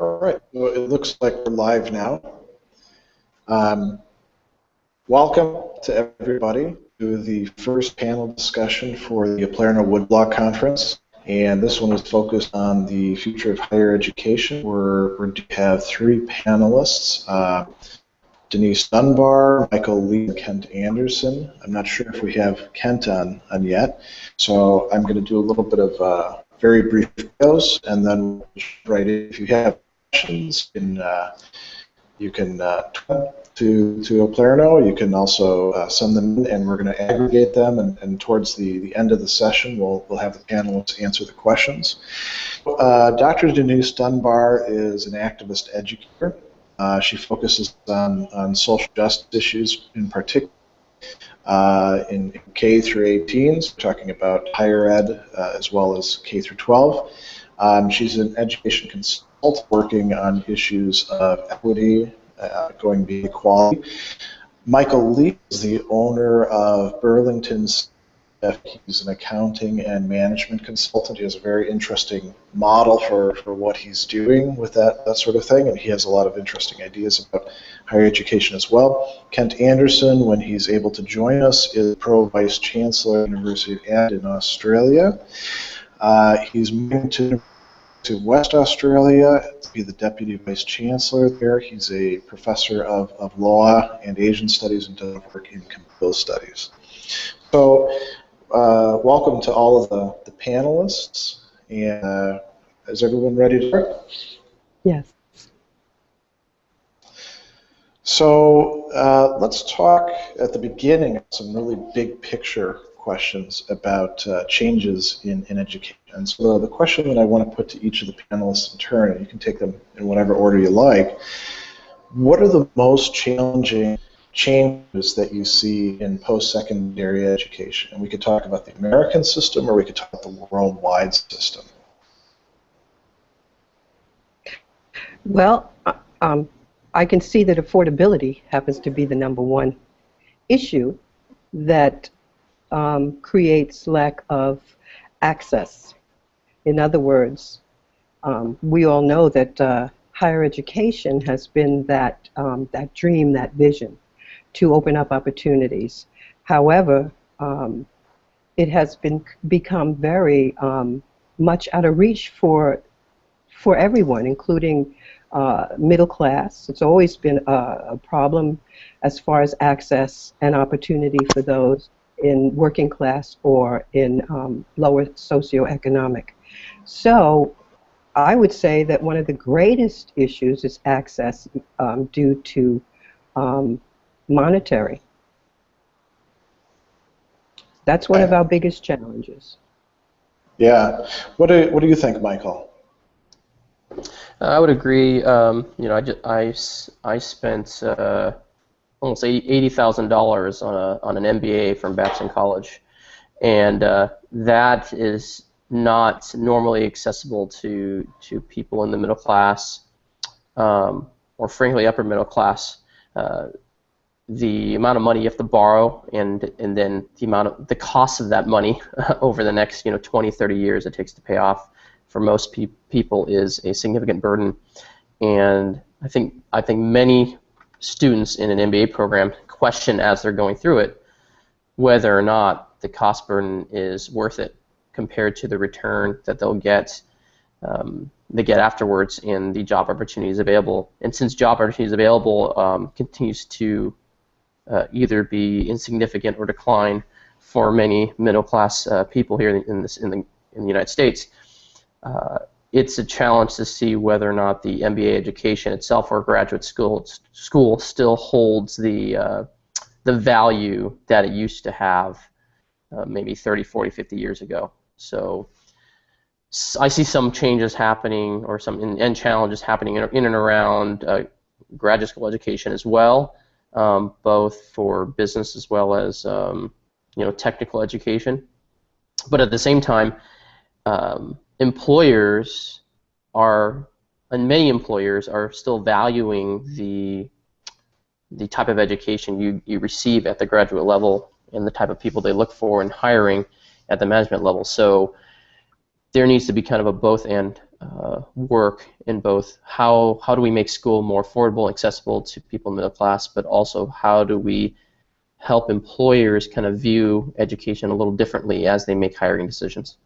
All right, well, it looks like we're live now. Welcome to everybody to the first panel discussion for the Palermo Woodblock Conference. And this one is focused on the future of higher education. We're going to have three panelists, Denise Dunbar, Michael Lee, and Kent Anderson. I'm not sure if we have Kent on yet, so I'm going to do a little bit of very brief videos, and then right if you have questions, you can tweet to Palermo. You can also send them in, and we're going to aggregate them, and towards the end of the session, we'll have the panelists answer the questions. Dr. Denise Dunbar is an activist educator. She focuses on social justice issues in particular in K through 18s, talking about higher ed as well as K through 12. She's an education consultant working on issues of equity, going beyond equality. Michael Lee is the owner of Burlington's. He's an accounting and management consultant. He has a very interesting model for what he's doing with that sort of thing, and he has a lot of interesting ideas about higher education as well. Kent Anderson, when he's able to join us, is Pro Vice Chancellor at the University of Adelaide in Australia. He's moving to West Australia to be the Deputy Vice Chancellor there. He's a professor of law and Asian studies and does work in computer studies. So welcome to all of the panelists, and is everyone ready to start? Yes. So let's talk at the beginning some really big picture questions about changes in education. And so the question that I want to put to each of the panelists in turn, and you can take them in whatever order you like, what are the most challenging changes that you see in post-secondary education? And we could talk about the American system, or we could talk about the worldwide system. Well, I can see that affordability happens to be the #1 issue that creates lack of access. In other words, we all know that higher education has been that dream, that vision, to open up opportunities. However, it has become very much out of reach for everyone, including middle class. It's always been a problem as far as access and opportunity for those in working class or in lower socioeconomic. So I would say that one of the greatest issues is access due to monetary. That's one of our biggest challenges. Yeah. What do you think, Michael? I would agree. You know, I spent almost $80,000 on an MBA from Babson College, and that is not normally accessible to people in the middle class, or frankly upper middle class. The amount of money you have to borrow, and then the cost of that money over the next 20, 30 years it takes to pay off for most people is a significant burden. And I think many students in an MBA program question as they're going through it whether or not the cost burden is worth it compared to the return that they'll get afterwards in the job opportunities available. And since job opportunities available continues to either be insignificant or decline for many middle class people here in the United States, it's a challenge to see whether or not the MBA education itself or graduate school still holds the value that it used to have maybe 30, 40, 50 years ago. So I see some changes happening, or and challenges happening in and around graduate school education as well, both for business as well as technical education. But at the same time, many employers are still valuing the type of education you receive at the graduate level and the type of people they look for in hiring at the management level. So there needs to be kind of a both and work in both how do we make school more affordable, accessible to people in the middle class, but also how do we help employers kind of view education a little differently as they make hiring decisions.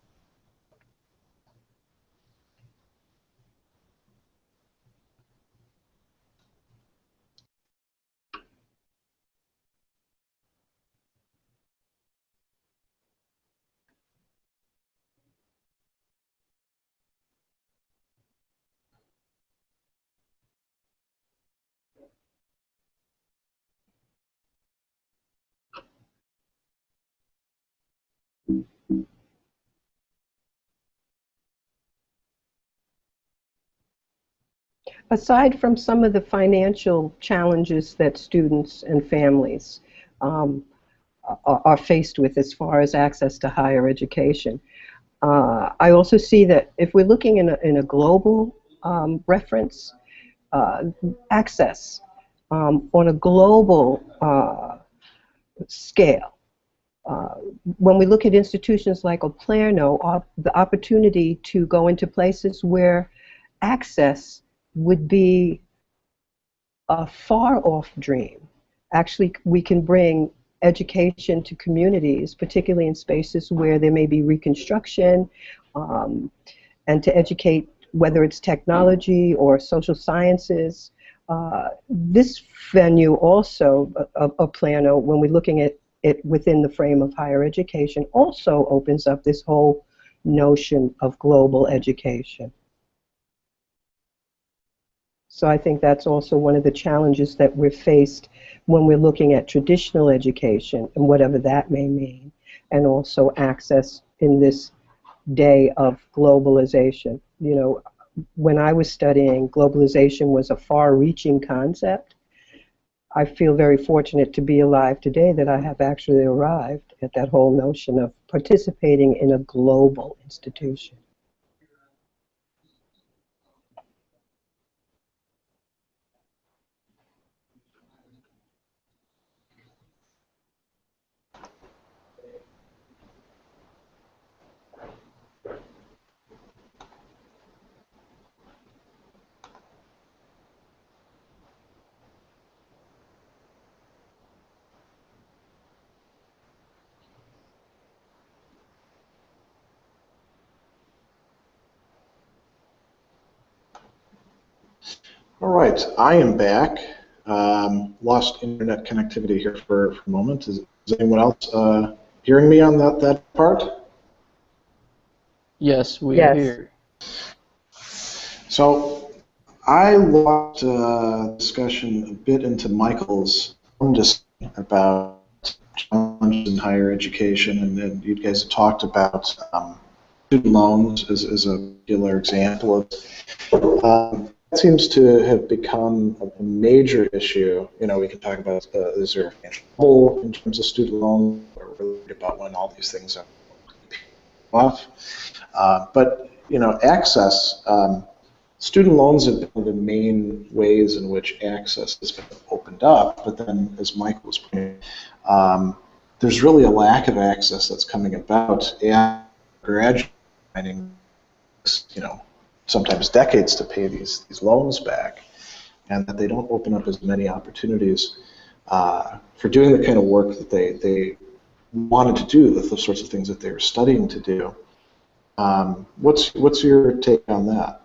Aside from some of the financial challenges that students and families um, are faced with as far as access to higher education, I also see that if we're looking in a global reference, access on a global scale. When we look at institutions like Oplerno, the opportunity to go into places where access would be a far-off dream. Actually, we can bring education to communities, particularly in spaces where there may be reconstruction, um, and to educate whether it's technology or social sciences. This venue also, a Plano, when we're looking at it within the frame of higher education, also opens up this whole notion of global education. So I think that's also one of the challenges that we're faced when we're looking at traditional education and whatever that may mean, and also access in this day of globalization. You know, when I was studying, globalization was a far-reaching concept. I feel very fortunate to be alive today that I have actually arrived at that whole notion of participating in a global institution. All right, I am back. Lost internet connectivity here for a moment. Is anyone else hearing me on that part? Yes, we are Yes. here. So I lost discussion a bit into Michael's own discussion about challenges in higher education, and then you guys have talked about student loans as a particular example of. That seems to have become a major issue. You know, we can talk about is there a financial bubble in terms of student loans, or worried about when all these things are off. But you know, access. Student loans have been one of the main ways in which access has been opened up. But then, as Mike was pointing, there's really a lack of access that's coming about and graduating. You know, sometimes decades to pay these loans back, and that they don't open up as many opportunities for doing the kind of work that they wanted to do, the sorts of things that they were studying to do. What's your take on that?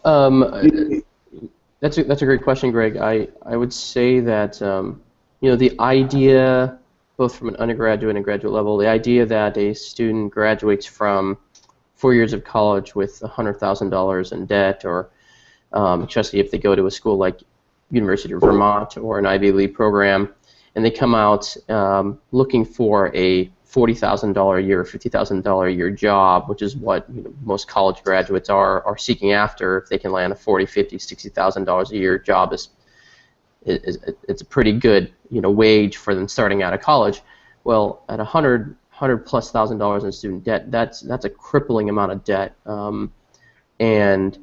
Um, that's a great question, Greg. I would say that you know, the idea, both from an undergraduate and graduate level, the idea that a student graduates from 4 years of college with $100,000 in debt, or especially if they go to a school like University of Vermont or an Ivy League program, and they come out looking for a $40,000 a year or $50,000 a year job, which is what, you know, most college graduates are seeking after. If they can land a $40,000, $50,000, $60,000 a year job, it's a pretty good, you know, wage for them starting out of college. Well, at $100,000+ in student debt, that's a crippling amount of debt, and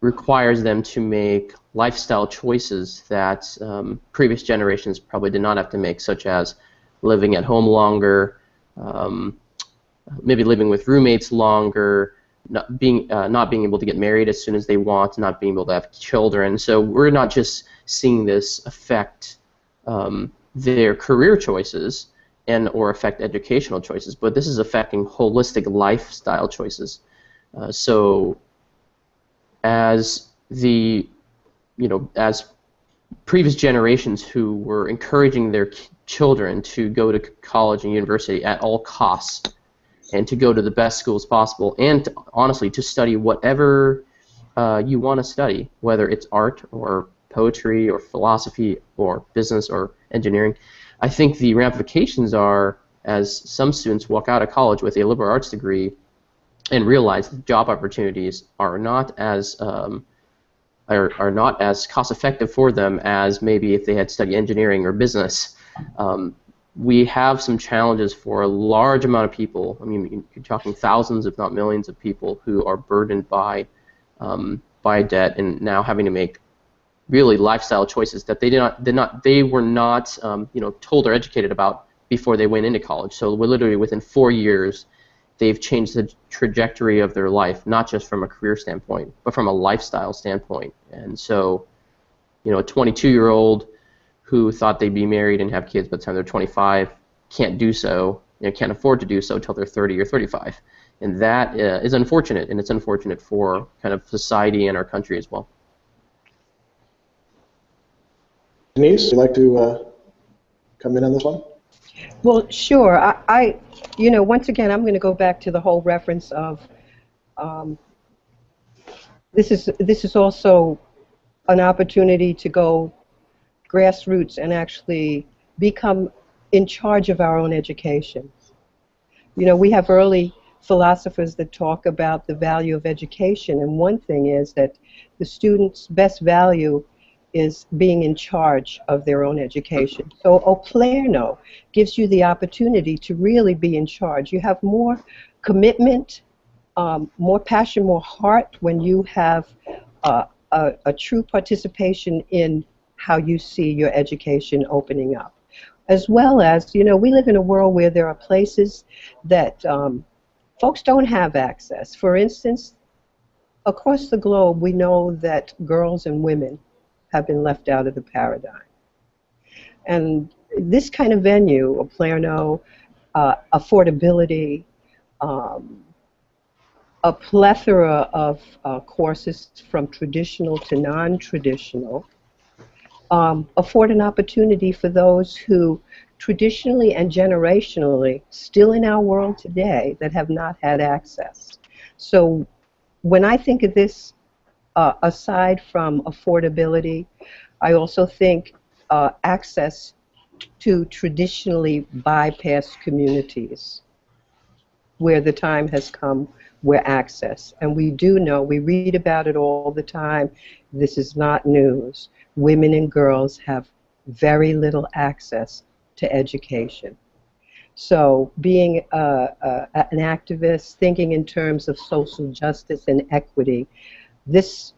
requires them to make lifestyle choices that previous generations probably did not have to make, such as living at home longer, maybe living with roommates longer, not being able to get married as soon as they want, not being able to have children. So we're not just seeing this affect their career choices and or affect educational choices, but this is affecting holistic lifestyle choices. So as as previous generations who were encouraging their children to go to college and university at all costs and to go to the best schools possible and honestly to study whatever you want to study, whether it's art or poetry or philosophy or business or engineering, I think the ramifications are, as some students walk out of college with a liberal arts degree and realize that job opportunities are not as cost effective for them as maybe if they had studied engineering or business. We have some challenges for a large amount of people. I mean, you're talking thousands, if not millions, of people who are burdened by debt and now having to make really lifestyle choices that they were not told or educated about before they went into college. So we're literally within 4 years, they've changed the trajectory of their life, not just from a career standpoint, but from a lifestyle standpoint. And so, a 22-year-old who thought they'd be married and have kids by the time they're 25 can't do so, can't afford to do so until they're 30 or 35. And that is unfortunate, and it's unfortunate for kind of society and our country as well. Denise, would you like to come in on this one? Well, sure. I once again, I'm going to go back to the whole reference of this is also an opportunity to go grassroots and actually become in charge of our own education. We have early philosophers that talk about the value of education, and one thing is that the student's best value is being in charge of their own education. So Oplerno gives you the opportunity to really be in charge. You have more commitment, more passion, more heart when you have a true participation in how you see your education opening up. As well as, we live in a world where there are places that folks don't have access. For instance, across the globe, we know that girls and women have been left out of the paradigm. And this kind of venue, Oplerno, affordability, a plethora of courses from traditional to non-traditional, afford an opportunity for those who traditionally and generationally, still in our world today, that have not had access. So when I think of this, aside from affordability, I also think access to traditionally bypassed communities where the time has come where access, and we do know, we read about it all the time, this is not news, women and girls have very little access to education. So being an activist, thinking in terms of social justice and equity, this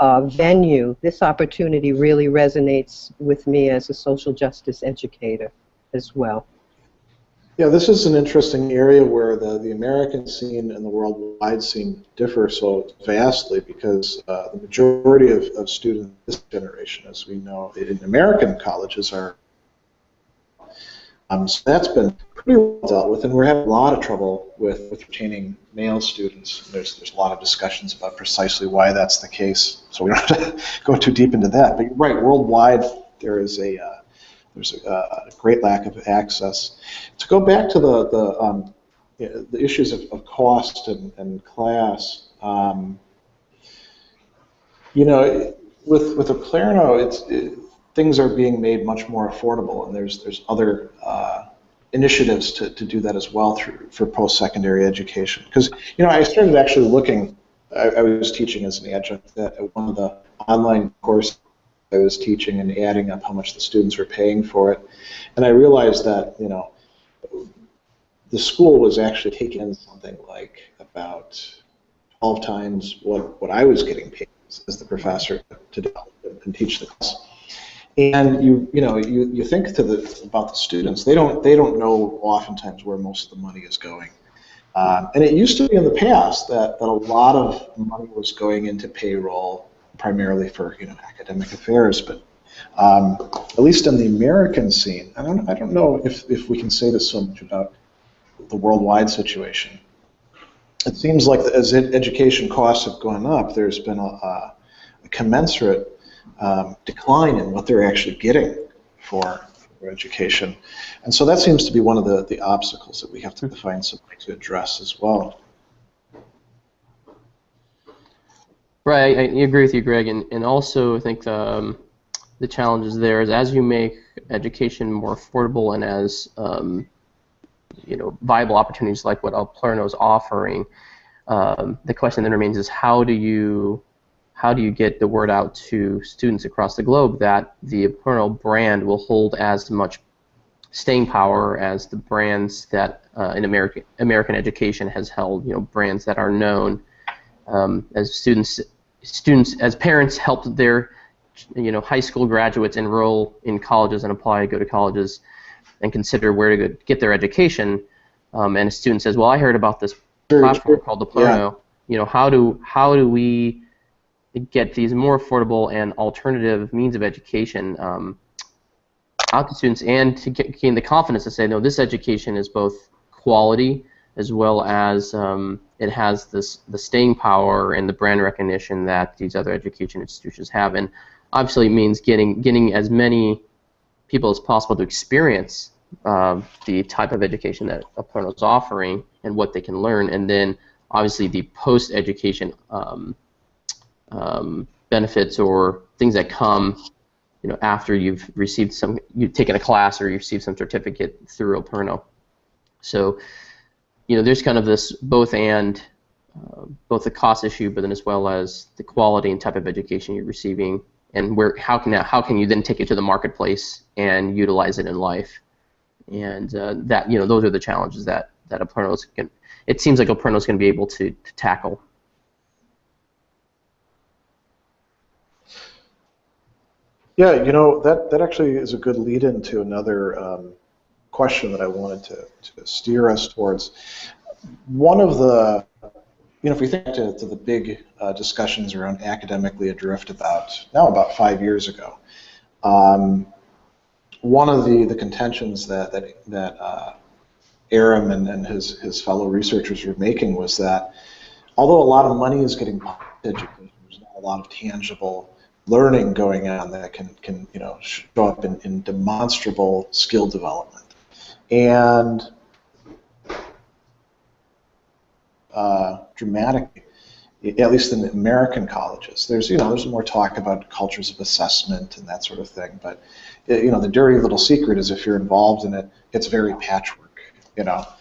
venue, this opportunity really resonates with me as a social justice educator as well. Yeah, this is an interesting area where the American scene and the worldwide scene differ so vastly because the majority of students this generation, as we know, in American colleges are so that's been pretty well dealt with, and we're having a lot of trouble with retaining male students. There's a lot of discussions about precisely why that's the case, so we don't have to go too deep into that. But you're right, worldwide there's a great lack of access. To go back to the issues of cost and class, with Oplerno, things are being made much more affordable, and there's other initiatives to do that as well for post-secondary education. Because I started actually looking. I was teaching as an adjunct at one of the online courses I was teaching and adding up how much the students were paying for it, and I realized that the school was actually taking in something like about 12 times what I was getting paid as the professor to develop and teach the class. And you think about the students. They don't know oftentimes where most of the money is going. And it used to be in the past that a lot of money was going into payroll, primarily for academic affairs. But at least in the American scene, I don't know if we can say this so much about the worldwide situation. It seems like as education costs have gone up, there's been a commensurate decline in what they're actually getting for education. And so that seems to be one of the obstacles that we have to find some way to address as well. Right, I agree with you, Greg, and also I think the challenges there is as you make education more affordable and as viable opportunities like what Alplerno is offering, the question that remains is how do you get the word out to students across the globe that the Alplerno brand will hold as much staying power as the brands that in American education has held, brands that are known as students as parents help their high school graduates enroll in colleges and apply to go to colleges and consider where to get their education, and a student says, well, I heard about this platform called Alplerno. Yeah. How do we get these more affordable and alternative means of education out to students and to gain the confidence to say, no, this education is both quality as well as it has the staying power and the brand recognition that these other education institutions have. And obviously it means getting as many people as possible to experience the type of education that Alplerno is offering and what they can learn, and then obviously the post-education benefits or things that come after you've taken a class or you've received some certificate through Alplerno. So there's kind of this both the cost issue, but then as well as the quality and type of education you're receiving, and how can you then take it to the marketplace and utilize it in life, and those are the challenges that it seems like Alplerno is going to be able to tackle. Yeah, that actually is a good lead-in to another question that I wanted to steer us towards. One of the, if we think to the big discussions around academically adrift about 5 years ago, one of the contentions that Aram and his fellow researchers were making was that although a lot of money is getting pumped into education, there's not a lot of tangible learning going on that can show up in demonstrable skill development. And dramatically, at least in American colleges, there's more talk about cultures of assessment and that sort of thing. But the dirty little secret is if you're involved in it, it's very patchwork. But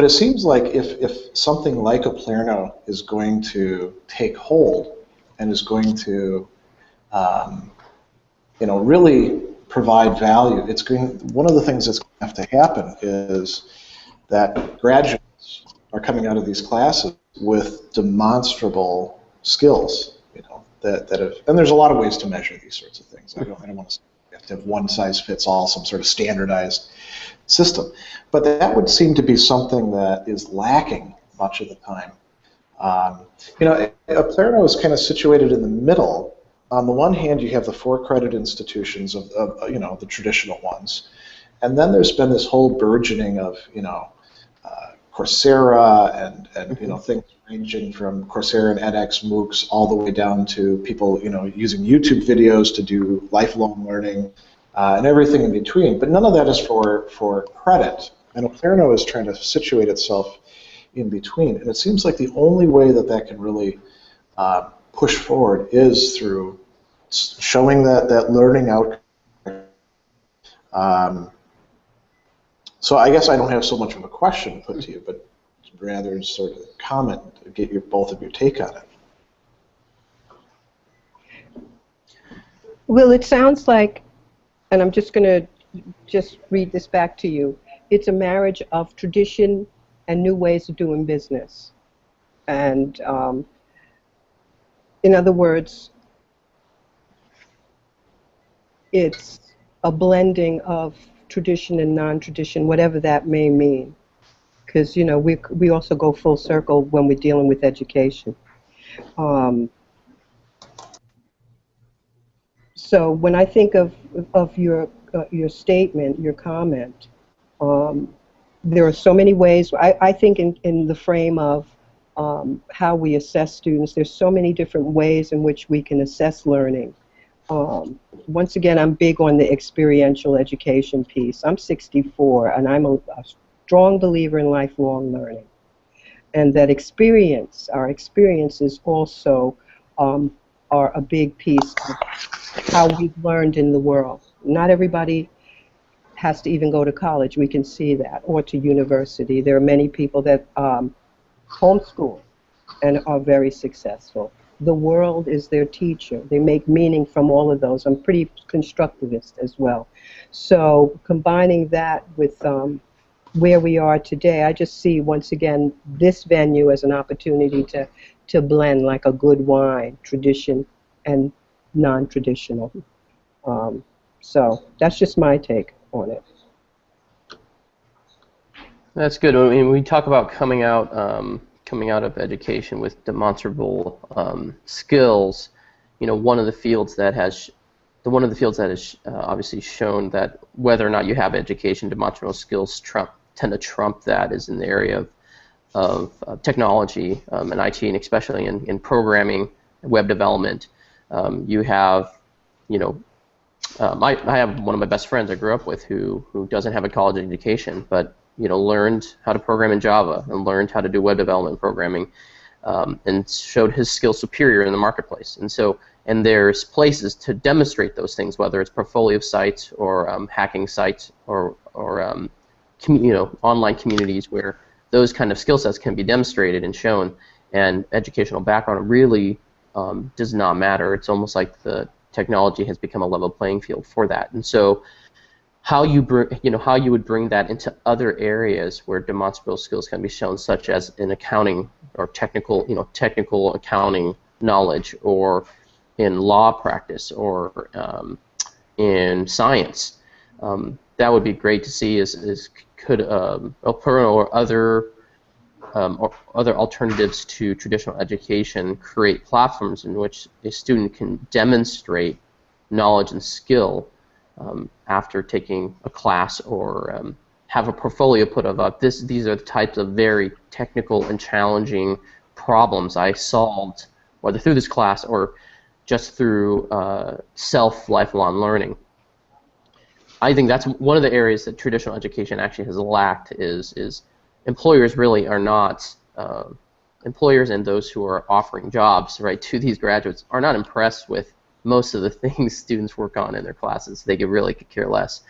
it seems like if something like Alplerno is going to take hold and is going to really provide value, one of the things that's going to have to happen is that graduates are coming out of these classes with demonstrable skills, and there's a lot of ways to measure these sorts of things. I don't want to say you have to have one size fits all, some sort of standardized system, but that would seem to be something that is lacking much of the time. Alplerno is kind of situated in the middle. On the one hand, you have the for-credit institutions of the traditional ones, and then there's been this whole burgeoning of Coursera and things ranging from Coursera and edX MOOCs all the way down to people using YouTube videos to do lifelong learning and everything in between. But none of that is for credit, and Alplerno is trying to situate itself in between. And it seems like the only way that can really push forward is through showing that learning outcome. So I guess I don't have so much of a question to put to you, but rather sort of a comment to get both of your take on it. Well, it sounds like, and I'm just going to read this back to you, it's a marriage of tradition and new ways of doing business. And in other words, it's a blending of tradition and non-tradition, whatever that may mean. Because, you know, we also go full circle when we're dealing with education. So when I think of your statement, your comment, there are so many ways. I think in the frame of how we assess students, there's so many different ways in which we can assess learning. Once again, I'm big on the experiential education piece. I'm 64, and I'm a strong believer in lifelong learning. And that experience, our experiences also are a big piece of how we've learned in the world. Not everybody has to even go to college, we can see that, or to university. There are many people that homeschool and are very successful. The world is their teacher. They make meaning from all of those. I'm pretty constructivist as well. So combining that with where we are today, I just see, once again, this venue as an opportunity to blend like a good wine, tradition and non-traditional. So that's just my take on it. That's good. I mean, we talk about coming out of education with demonstrable skills. You know, one of the fields that has obviously shown that whether or not you have education, demonstrable skills tend to trump that is in the area of technology and IT, and especially in programming, web development. You have, you know, I have one of my best friends I grew up with who doesn't have a college education, but you know, learned how to program in Java and learned how to do web development programming, and showed his skills superior in the marketplace. And there's places to demonstrate those things, whether it's portfolio sites or hacking sites or you know, online communities where those kind of skill sets can be demonstrated and shown. And educational background really does not matter. It's almost like the technology has become a level playing field for that. And so, how you would bring that into other areas where demonstrable skills can be shown, such as in accounting or technical accounting knowledge, or in law practice, or in science. That would be great to see. Could or other alternatives to traditional education create platforms in which a student can demonstrate knowledge and skill after taking a class, or have a portfolio put up. These are the types of very technical and challenging problems I solved, whether through this class or just through lifelong learning. I think that's one of the areas that traditional education actually has lacked. Is employers really are not employers, and those who are offering jobs, right, to these graduates are not impressed with most of the things students work on in their classes. They could care less,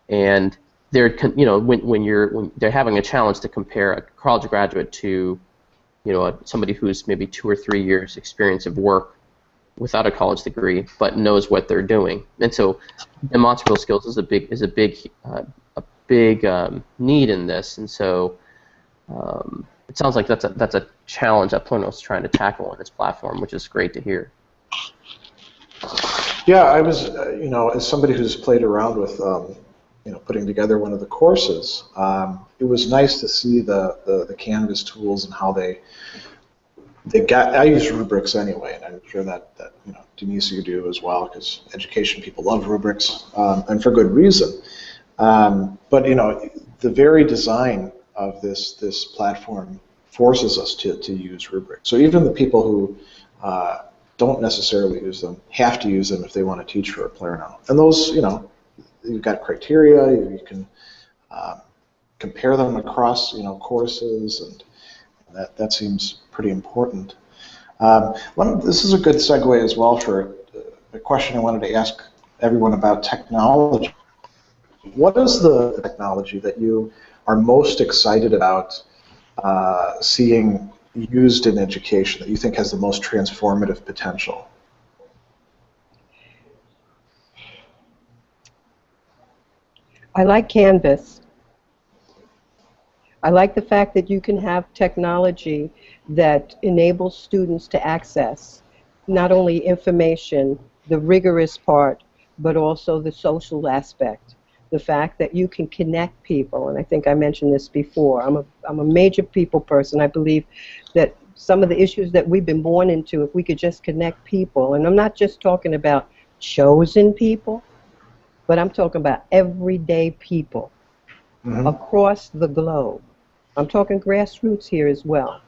and they're, you know, when they're having a challenge to compare a college graduate to, you know, somebody who's maybe 2 or 3 years experience of work without a college degree but knows what they're doing. And so demonstrable skills is a big need in this. And so it sounds like that's a challenge that Plurno is trying to tackle on its platform, which is great to hear. Yeah, I was, you know, as somebody who's played around with, you know, putting together one of the courses, it was nice to see the Canvas tools and how they got. I use rubrics anyway, and I'm sure that you know, Denise, you do as well, because education people love rubrics, and for good reason. But you know, the very design of this platform forces us to use rubrics. So even the people who don't necessarily use them have to use them if they want to teach for a Plurno. And those, you know, you've got criteria. You can compare them across, you know, courses, and that seems pretty important. This is a good segue as well for a question I wanted to ask everyone about technology. What is the technology that you are most excited about seeing used in education, that you think has the most transformative potential? I like Canvas. I like the fact that you can have technology that enables students to access not only information, the rigorous part, but also the social aspect. The fact that you can connect people, and I think I mentioned this before. I'm a major people person. I believe that some of the issues that we've been born into, if we could just connect people, and I'm not just talking about chosen people, but I'm talking about everyday people across the globe. I'm talking grassroots here as well.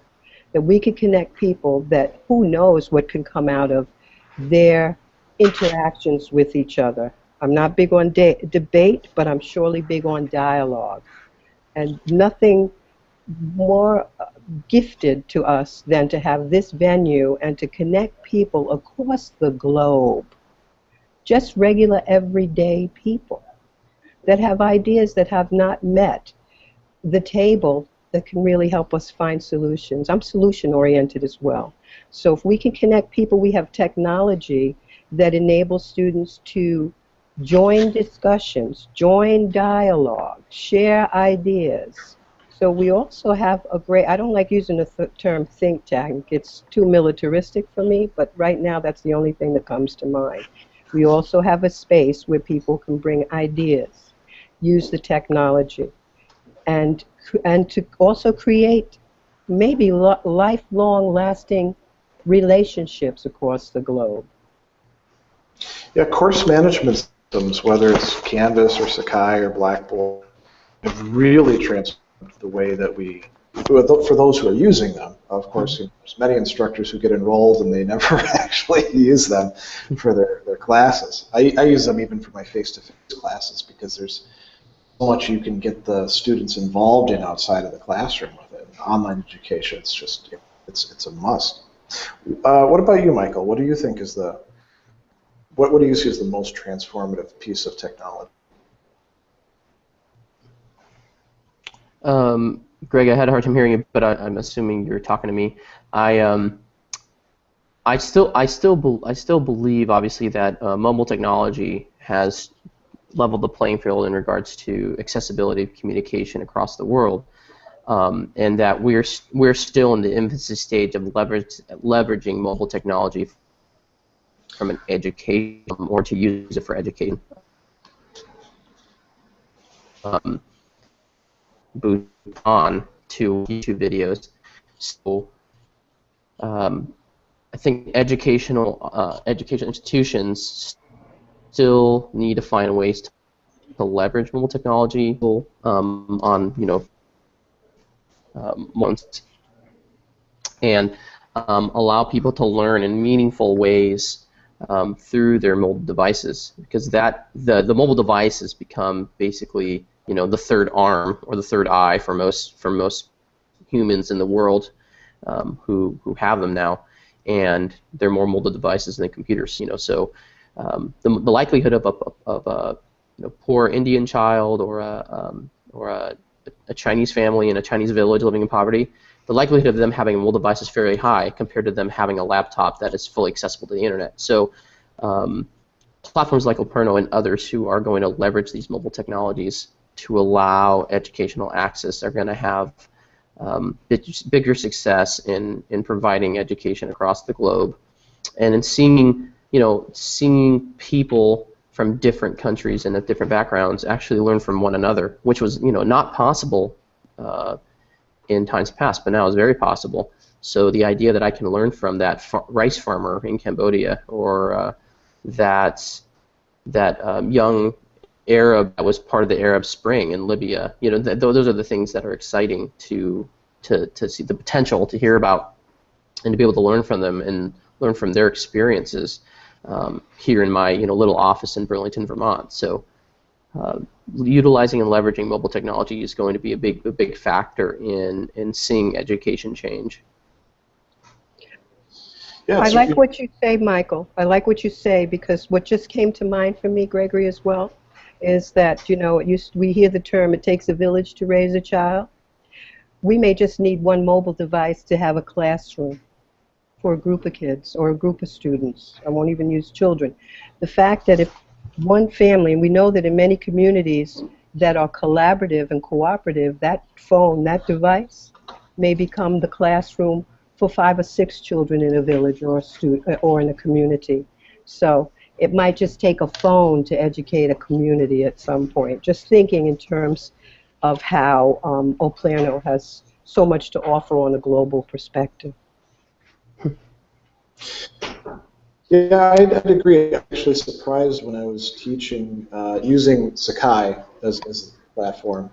That we can connect people that who knows what can come out of their interactions with each other. I'm not big on debate, but I'm surely big on dialogue. And nothing more gifted to us than to have this venue and to connect people across the globe. Just regular, everyday people that have ideas that have not met the table that can really help us find solutions. I'm solution-oriented as well. So if we can connect people, we have technology that enables students to join discussions, join dialogue, share ideas. So we also have a great, I don't like using the term think tank. It's too militaristic for me, but right now that's the only thing that comes to mind. We also have a space where people can bring ideas, use the technology, and to also create maybe lifelong lasting relationships across the globe. Yeah, course management systems, whether it's Canvas or Sakai or Blackboard, have really transformed the way that we, for those who are using them. Of course, there's many instructors who get enrolled and they never actually use them for their classes. I use them even for my face-to-face classes because there's so much you can get the students involved in outside of the classroom with it. Online education, it's just, it's a must. What about you, Michael? What do you think is what do you see as the most transformative piece of technology? Greg, I had a hard time hearing you, but I'm assuming you're talking to me. I still believe, obviously, that mobile technology has leveled the playing field in regards to accessibility of communication across the world, and that we're still in the infancy stage of leveraging mobile technology from an education or to use it for education. Boot on to YouTube videos. So I think educational institutions still need to find ways to leverage mobile technology on months and allow people to learn in meaningful ways through their mobile devices, because the mobile device has become basically the third arm or the third eye for most humans in the world who have them now, and they're more mobile devices than computers. So the likelihood of a poor Indian child or a Chinese family in a Chinese village living in poverty, the likelihood of them having a mobile device is fairly high compared to them having a laptop that is fully accessible to the internet. So platforms like Operno and others who are going to leverage these mobile technologies to allow educational access are going to have bigger success in providing education across the globe, and in seeing people from different countries and of different backgrounds actually learn from one another, which was not possible in times past, but now is very possible. So the idea that I can learn from that rice farmer in Cambodia, or that young Arab that was part of the Arab Spring in Libya, those are the things that are exciting to see the potential to hear about and to be able to learn from them and learn from their experiences here in my little office in Burlington, Vermont. So utilizing and leveraging mobile technology is going to be a big factor in seeing education change. Yeah, I like what you say, Michael. I like what you say, because what just came to mind for me, Gregory, as well, is that we hear the term "it takes a village to raise a child." We may just need one mobile device to have a classroom for a group of kids or a group of students. I won't even use children. The fact that if one family, and we know that in many communities that are collaborative and cooperative, that phone, that device, may become the classroom for 5 or 6 children in a village or or in a community. So it might just take a phone to educate a community at some point. Just thinking in terms of how Oplano has so much to offer on a global perspective. Yeah, I'd agree. I'm actually surprised when I was teaching using Sakai as a platform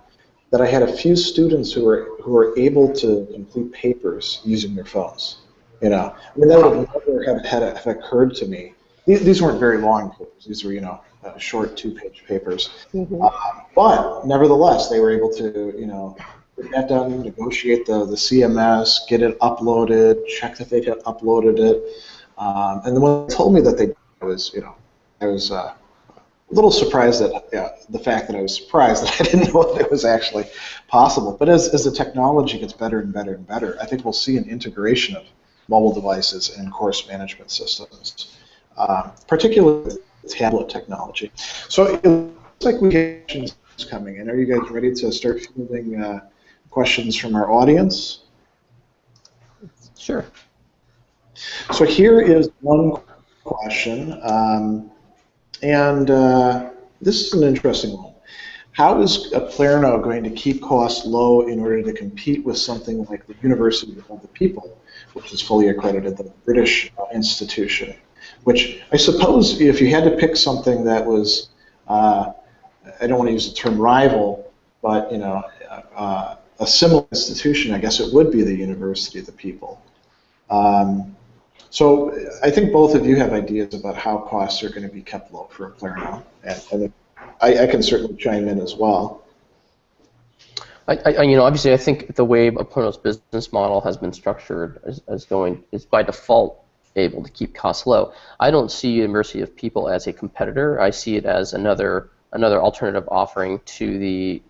that I had a few students who were able to complete papers using their phones. You know, I mean, that would have never have occurred to me. These weren't very long papers. These were, short 2-page papers. Mm-hmm. But nevertheless, they were able to, get that done, negotiate the CMS, get it uploaded, check that they had uploaded it. And then when they told me that I was a little surprised at the fact that I was surprised that I didn't know that it was actually possible. But as the technology gets better and better and better, I think we'll see an integration of mobile devices and course management systems, particularly with tablet technology. So it looks like we have questions coming in. Are you guys ready to start fielding questions from our audience? Sure. So here is one question, and this is an interesting one. How is Oplano going to keep costs low in order to compete with something like the University of the People, which is fully accredited, the British institution? Which I suppose if you had to pick something that was, I don't want to use the term rival, but a similar institution, I guess it would be the University of the People. So I think both of you have ideas about how costs are going to be kept low for Oplano, and I can certainly chime in as well. Obviously, I think the way Oplano's business model has been structured is by default able to keep costs low. I don't see University of People as a competitor. I see it as another alternative offering to the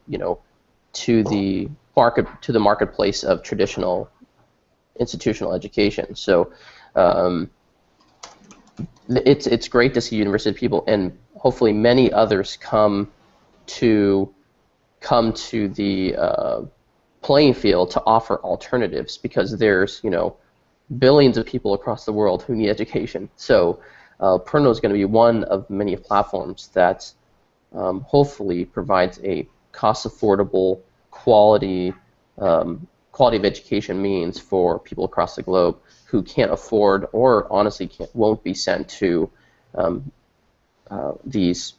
marketplace of traditional institutional education. So it's great to see University of People, and hopefully many others come to the playing field to offer alternatives, because there's billions of people across the world who need education. So Oplano is going to be one of many platforms that hopefully provides a cost-affordable quality of education means for people across the globe who can't afford or honestly won't be sent to these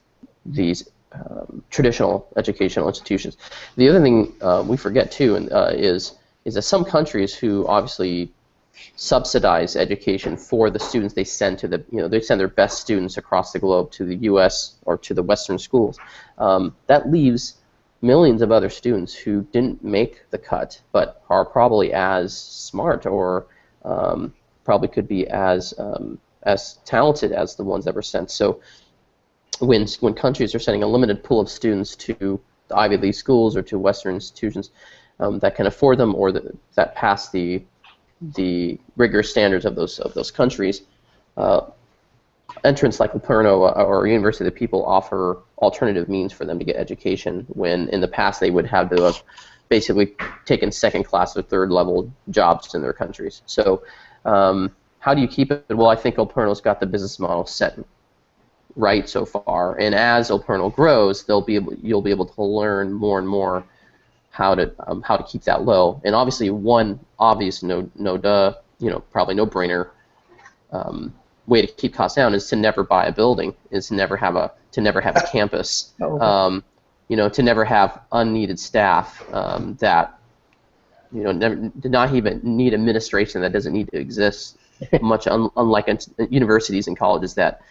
traditional educational institutions. The other thing we forget too is that some countries who obviously subsidize education for the students they send to they send their best students across the globe to the U.S. or to the Western schools. That leaves millions of other students who didn't make the cut but are probably as smart or probably could be as talented as the ones that were sent. So when countries are sending a limited pool of students to the Ivy League schools or to Western institutions that can afford them or that pass the rigorous standards of those countries, entrants like Oplano or University of the People offer alternative means for them to get education, when in the past they would have to have basically taken second-class or third-level jobs in their countries. So how do you keep it? Well, I think Oplano's got the business model set right so far, and as Oplano grows, you'll be able to learn more and more how to keep that low. And obviously, one obvious probably no-brainer way to keep costs down is to never buy a building, is to never have a campus, to never have unneeded staff that not even need administration that doesn't need to exist. Much unlike universities and colleges that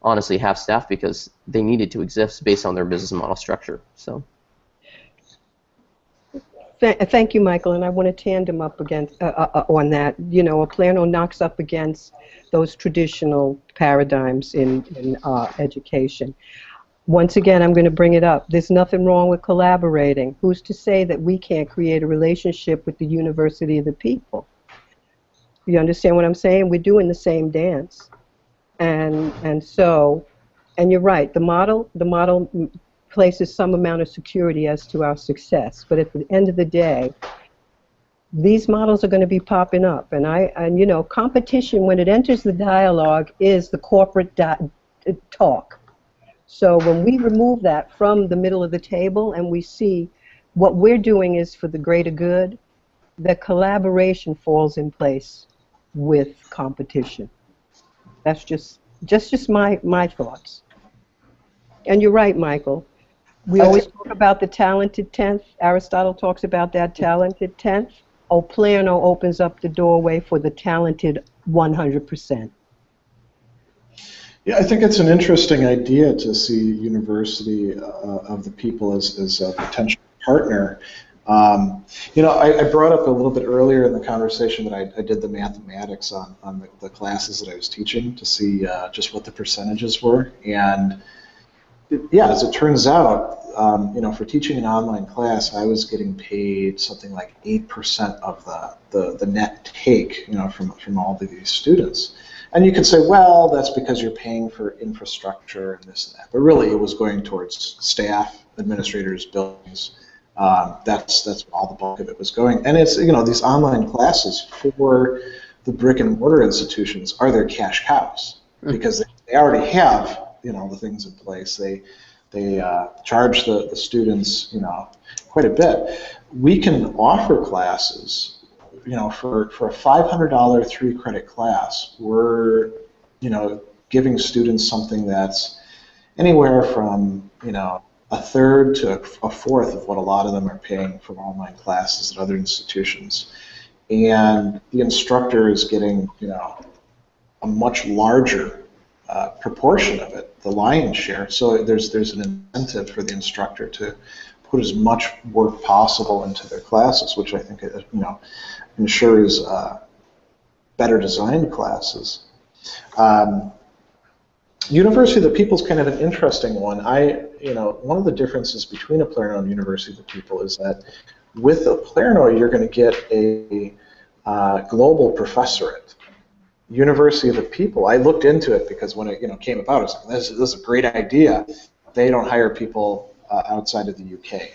honestly have staff because they needed to exist based on their business model structure. So. Thank you, Michael, and I want to tandem up against on that. Oplano knocks up against those traditional paradigms in education. Once again, I'm going to bring it up. There's nothing wrong with collaborating. Who's to say that we can't create a relationship with the University of the People? You understand what I'm saying? We're doing the same dance, and you're right. The model places some amount of security as to our success, but at the end of the day, these models are going to be popping up, and competition, when it enters the dialogue, is the corporate talk. So when we remove that from the middle of the table and we see what we're doing is for the greater good, the collaboration falls in place with competition. That's just my thoughts. And you're right, Michael. We always talk about the talented 10th. Aristotle talks about that talented 10th. Plano opens up the doorway for the talented 100%. Yeah, I think it's an interesting idea to see University of the People as a potential partner. I brought up a little bit earlier in the conversation that I did the mathematics on the classes that I was teaching to see just what the percentages were. And yeah, as it turns out, for teaching an online class, I was getting paid something like 8% of the net take, from all of these students. And you could say, well, that's because you're paying for infrastructure and this and that. But really, it was going towards staff, administrators, buildings. That's all the bulk of it was going. And it's, these online classes for the brick and mortar institutions are their cash cows because they already have, the things in place. They charge the students, quite a bit. We can offer classes, for a $500 3-credit class. We're, giving students something that's anywhere from, a third to a fourth of what a lot of them are paying for online classes at other institutions. And the instructor is getting, a much larger proportion of it, the lion's share. So there's an incentive for the instructor to put as much work possible into their classes, which I think ensures better designed classes. University of the People is kind of an interesting one. One of the differences between a Palerno and University of the People is that with a Palerno, you're going to get a global professorate. University of the People, I looked into it because when it came about, I was like, this is a great idea. They don't hire people outside of the UK.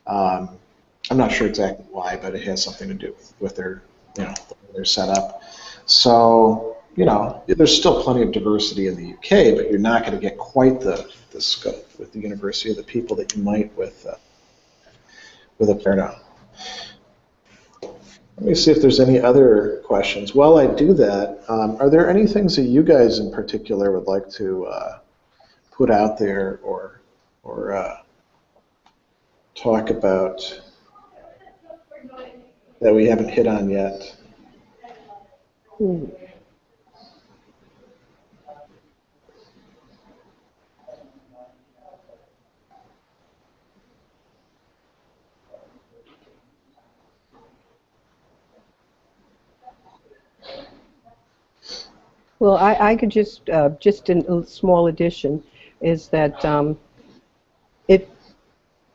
I'm not sure exactly why, but it has something to do with their their setup. So there's still plenty of diversity in the UK, but you're not going to get quite the scope with the University of the People that you might with a Palerno. Let me see if there's any other questions. While I do that, are there any things that you guys in particular would like to put out there or talk about that we haven't hit on yet? Well, I could just a small addition is that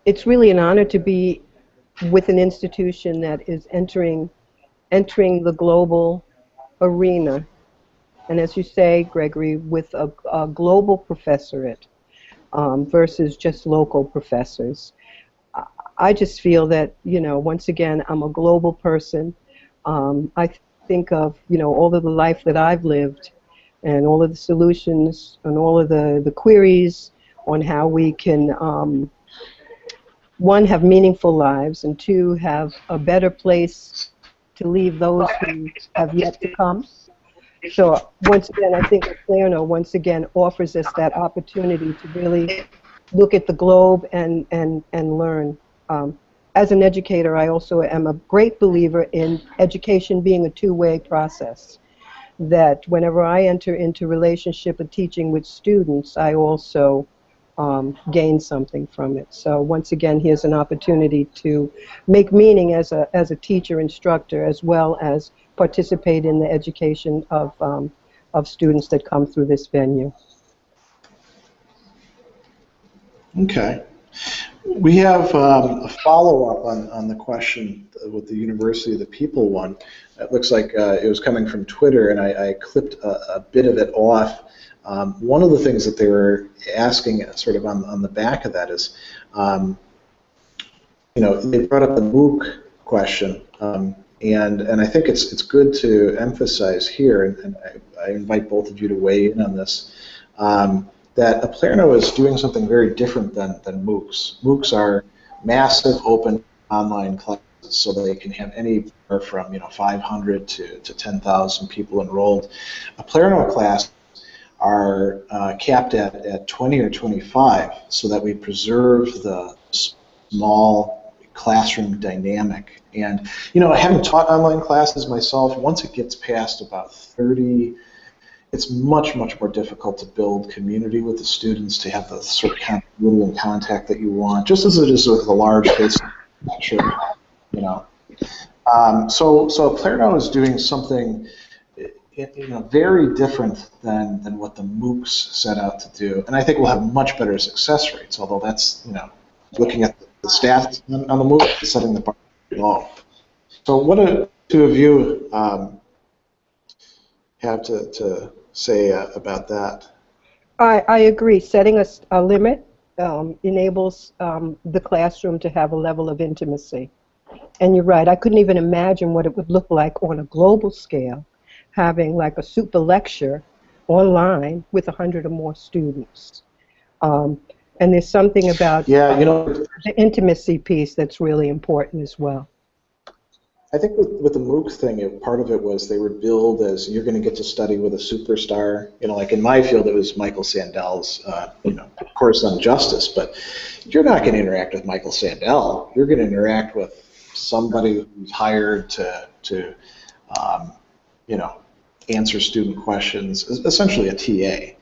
it's really an honor to be with an institution that is entering the global arena, and as you say, Gregory, with a global professorate versus just local professors. I just feel that once again, I'm a global person. I think of all of the life that I've lived and all of the solutions and all of the queries on how we can one, have meaningful lives, and two, have a better place to leave those who have yet to come. So once again, I think Palerno once again offers us that opportunity to really look at the globe and learn. As an educator, I also am a great believer in education being a two-way process. That whenever I enter into relationship of teaching with students, I also gain something from it. So once again, here's an opportunity to make meaning as a teacher instructor, as well as participate in the education of students that come through this venue. Okay. We have a follow-up on the question with the University of the People one. It looks like it was coming from Twitter, and I clipped a bit of it off. One of the things that they were asking sort of on the back of that is, they brought up the MOOC question, and I think it's good to emphasize here, and I invite both of you to weigh in on this. that Aplerno is doing something very different than MOOCs. MOOCs are massive open online classes, so they can have anywhere from 500 to 10,000 people enrolled. Aplerno classes are capped at 20 or 25, so that we preserve the small classroom dynamic. And having taught online classes myself, once it gets past about 30, it's much more difficult to build community with the students, to have the sort of continuity and contact that you want, just as it is with a large base lecture, So Aplerno is doing something very different than what the MOOCs set out to do, and I think we'll have much better success rates. Although that's looking at the stats on the MOOC, setting the bar low. So what do two of you have to say about that? I agree. Setting a limit enables the classroom to have a level of intimacy. And you're right, I couldn't even imagine what it would look like on a global scale, having like a super lecture online with 100 or more students. And there's something about the intimacy piece that's really important as well. I think with the MOOC thing, part of it was they were billed as you're going to get to study with a superstar. Like in my field, it was Michael Sandel's, course on justice. But you're not going to interact with Michael Sandel. You're going to interact with somebody who's hired to answer student questions, essentially a TA.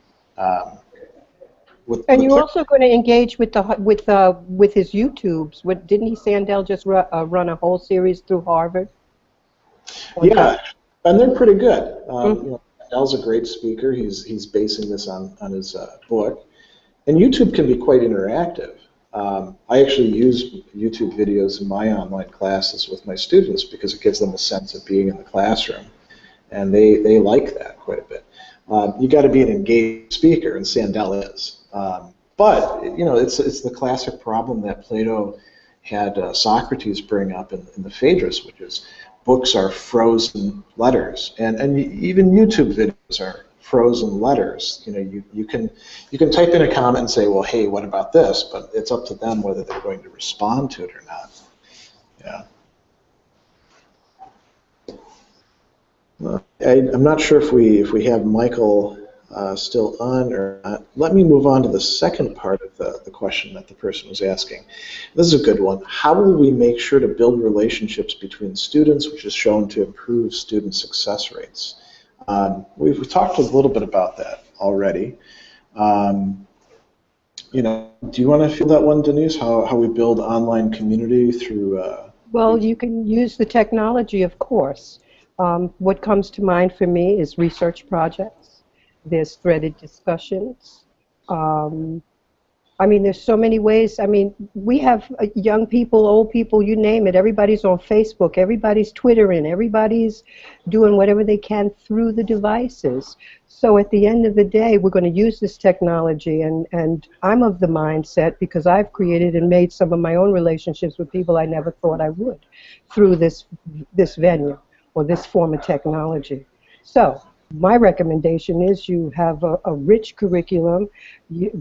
And you're also going to engage with his YouTubes. Didn't Sandel just run a whole series through Harvard? Yeah, and they're pretty good. Sandel's a great speaker. He's basing this on his book, and YouTube can be quite interactive. I actually use YouTube videos in my online classes with my students because it gives them a sense of being in the classroom, and they like that quite a bit. You got to be an engaged speaker, and Sandel is. But it's the classic problem that Plato had Socrates bring up in the Phaedrus, which is books are frozen letters, and even YouTube videos are frozen letters. You can type in a comment and say, well, hey, what about this? But it's up to them whether they're going to respond to it or not. I'm not sure if we have Michael still on or not. Let me move on to the second part of the question that the person was asking. This is a good one. How will we make sure to build relationships between students, which is shown to improve student success rates? We've talked a little bit about that already. Do you want to field that one, Denise? How we build online community through? Well, you can use the technology, of course. What comes to mind for me is research projects. There's threaded discussions. There's so many ways. We have young people, old people, you name it. Everybody's on Facebook. Everybody's Twittering. Everybody's doing whatever they can through the devices. So at the end of the day, we're going to use this technology. And I'm of the mindset, because I've created and made some of my own relationships with people I never thought I would through this venue or this form of technology. So my recommendation is you have a rich curriculum.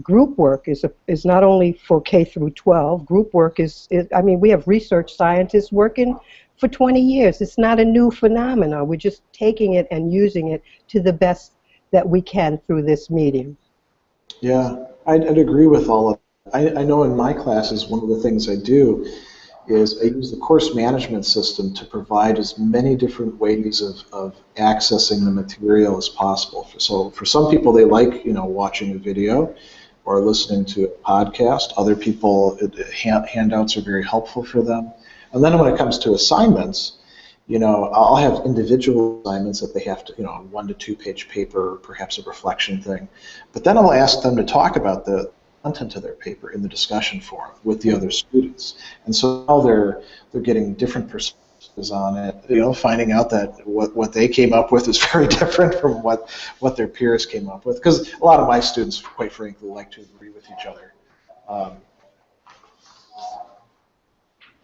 Group work is not only for K through 12. Group work is we have research scientists working for 20 years. It's not a new phenomenon. We're just taking it and using it to the best that we can through this medium. Yeah, I'd agree with all of that. I know in my classes, one of the things I do is I use the course management system to provide as many different ways of accessing the material as possible. So for some people, they like watching a video or listening to a podcast. Other people, handouts are very helpful for them. And then when it comes to assignments, I'll have individual assignments that they have to, a 1 to 2 page paper, perhaps a reflection thing. But then I'll ask them to talk about the content of their paper in the discussion forum with the other students. And so now they're getting different perspectives on it, finding out that what they came up with is very different from what their peers came up with. Because a lot of my students, quite frankly, like to agree with each other.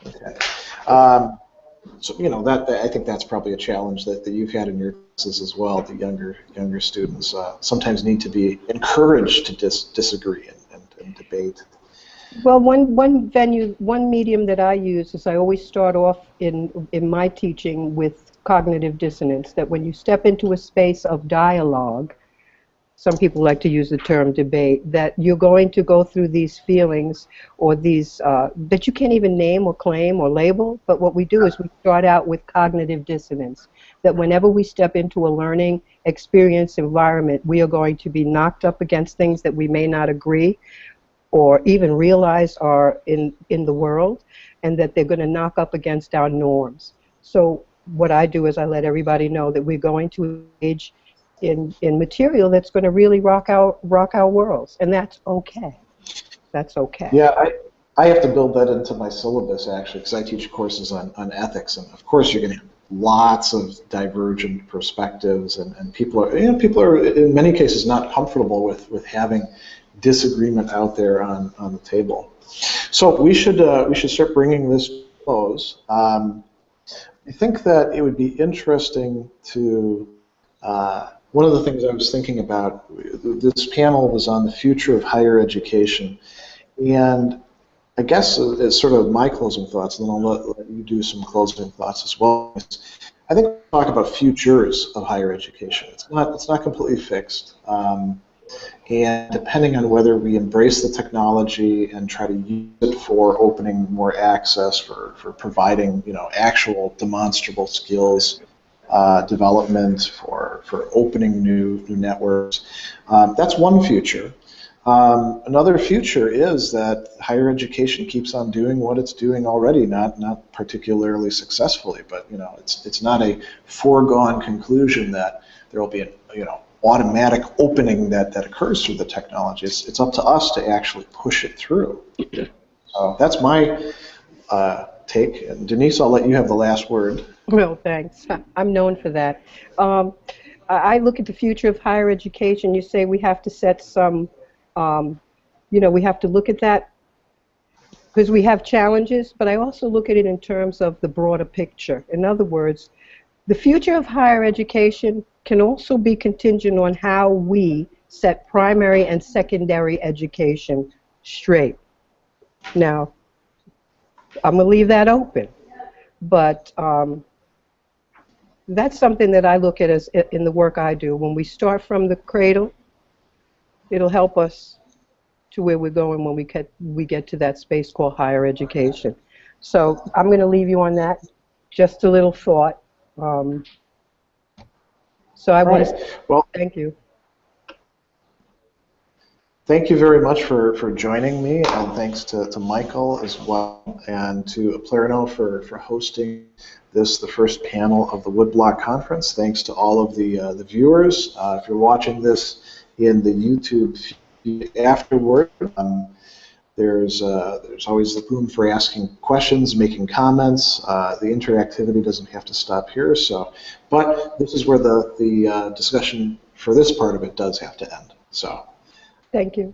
Okay. So, that I think that's probably a challenge that you've had in your classes as well. The younger students sometimes need to be encouraged to disagree and debate. Well, one medium that I use is I always start off in my teaching with cognitive dissonance, that when you step into a space of dialogue, some people like to use the term debate, that you're going to go through these feelings or these that you can't even name or claim or label, but what we do is we start out with cognitive dissonance, that whenever we step into a learning experience environment, we are going to be knocked up against things that we may not agree or even realize are in the world, and that they're going to knock up against our norms. So what I do is I let everybody know that we're going to engage in material that's going to really rock our worlds, and that's okay. That's okay. Yeah, I have to build that into my syllabus actually, because I teach courses on ethics, and of course you're going to have lots of divergent perspectives, and people are in many cases not comfortable with having disagreement out there on the table. So we should start bringing this to a close. I think that it would be interesting to. One of the things I was thinking about, this panel was on the future of higher education, and I guess as sort of my closing thoughts, and then I'll let you do some closing thoughts as well. I think we'll talk about futures of higher education. It's not completely fixed, and depending on whether we embrace the technology and try to use it for opening more access, for providing actual demonstrable skills. Development for opening new networks. That's one future. Another future is that higher education keeps on doing what it's doing already, not particularly successfully, but it's not a foregone conclusion that there will be an automatic opening that occurs through the technology. It's up to us to actually push it through. So that's my take. And Denise, I'll let you have the last word. Well, thanks. I'm known for that. I look at the future of higher education. You say we have to set some, we have to look at that because we have challenges, but I also look at it in terms of the broader picture. In other words, the future of higher education can also be contingent on how we set primary and secondary education straight. Now, I'm going to leave that open, but that's something that I look at as in the work I do. When we start from the cradle, it'll help us to where we're going when we get to that space called higher education. So I'm going to leave you on that. Just a little thought. So I want to thank you. Thank you very much for joining me, and thanks to Michael as well, and to Aplerno for hosting the first panel of the Woodblock Conference. Thanks to all of the viewers. If you're watching this in the YouTube feed afterward, there's always the room for asking questions, making comments. The interactivity doesn't have to stop here. But this is where the discussion for this part of it does have to end. So. Thank you.